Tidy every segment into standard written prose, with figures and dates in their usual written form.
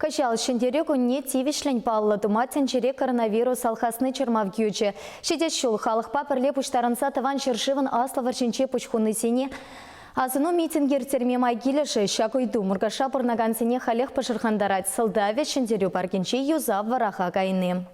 Кашал шендері күнне тивишлен баллы думатен жере коронавирус алхасны чырмав күйчі. Шедет шул халықпа пірлеп ұштарынса тыван шыршывын аслы варшинче пұшқуны сене. Азыну митингер терме майгилеші шакойду мұргаша бұрнаган сене халех пашырхандарат сылдаве шендері баргенче юзав вараға гайны.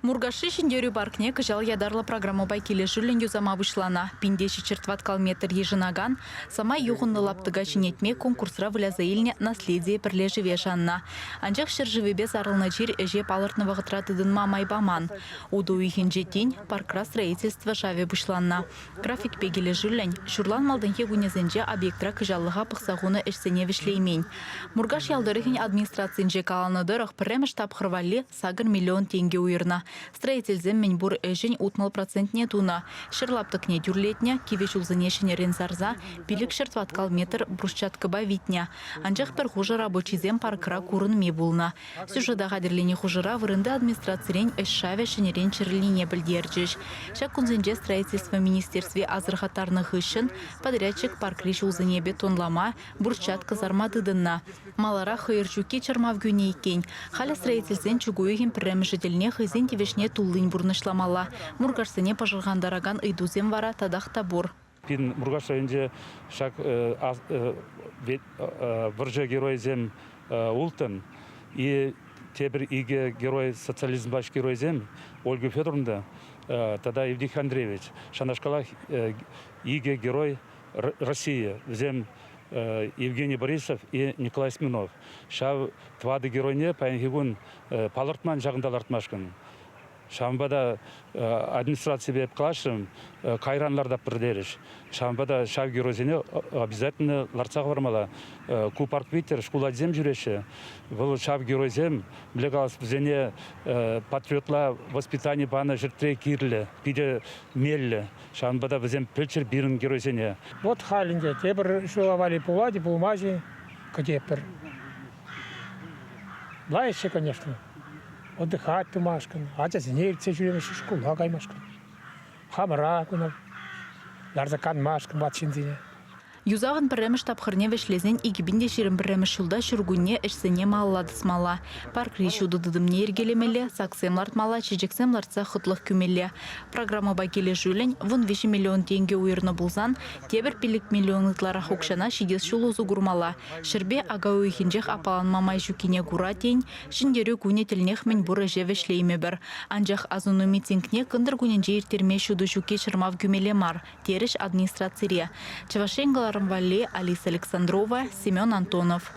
Мургаши шендерю баркне кыжал ядарлы программа байкеле жүлін юзама вышлана. Пиндеші чертваткал метр ежинаган, сама юғынны лаптыга чинетме конкурсра вылязаилне наследие пірле живе жанна. Анжақ шыржывебе зарылны жер эже палыртны вағытратыдын мамай баман. Уду үйхен жетень паркра строительство жаве бұшланна. График пегеле жүлін, шурлан малдынхе гунезенже объектра кыжаллыға пықсағуны эшсене вишлеймень. Мургаш ялдырыхен администрацинже каланыдырық пірем штаб хырвали сагыр миллион тенге уйырна. Строительзем мен бур эжень утмал процентне туна. Шырлаптыкне дюрлетня, кивеш улзынешіне рензарза, пилік шыртваткал метр брусчатка бавитня. Анжақ пір хужыра бочизем паркра курын ме булна. Сюжада қадірлене хужыра вырынды администрацирен эшшаве шынерен чырлине білдерджеш. Шак күнзенже строительство министерстве азырхатарных ышын, подрядчик паркриш улзыне бетонлама, брусчатка зармадыдынна. Малара хыйырчуке чармав гюне екен. Халя строительзен чугуйхен пірремішетеліне хызен вешне туллын бурнышламала. Мургашсыне пажыргандараган ыйдузем вара тадах табур. Пин Мургаш районде шак выржа геройзем ултын и тебір иге герой социализм баш геройзем Ольга Федоровна тогда Евдих Андреевич шанашкала иге герой России зем Евгений Борисов и Николай Смирнов. Шав твады геройне паянгигун палыртман жағындалартмашкын. Шамбада администрация беп клашым кайранларда пірдеріш. Шамбада шав геройзене обязательно ларцақ бармала. Купарк Питер, школа зем жүреші. Бұл шав геройзем, білегалас бізене патриотла воспитание бана жертре кирлі, пиде меллі. Шамбада бізем пілчір бірін геройзене. Вот халінде, тебір шулавали пулади, пулмази, кадепір. Лайше, конечно. Отдыхать тумашкан, атяс нерце жүремеші школа каймашкан. Хамыра күніп, ларзакан машкан батшынзине. Юзағын пірреміш тапқырне вешлезен игібінде шерін пірреміш жылда шүргүнне әшсене малладысмала. Парк решуды дыдымне ергелемелі, саксемлартмала, чечексемлартса құтлық күмелі. Программа байкелі жүлін, вон 5 миллион тенге уйырны бұлзан, тебір пилік миллионытлара хокшана шидес шулузу гурмала. Шырбе ага уйхинжех апаланмамай жүкіне гура тень, шындері күне тілнех мен бұры же вешлейме бір. Анжақ азыну митингне кындыр күненже ертерме шуды жүке шырмав күмеле мар, теріш администрацирия. Чавашенгалар Валли, Алиса Александрова, Семен Антонов.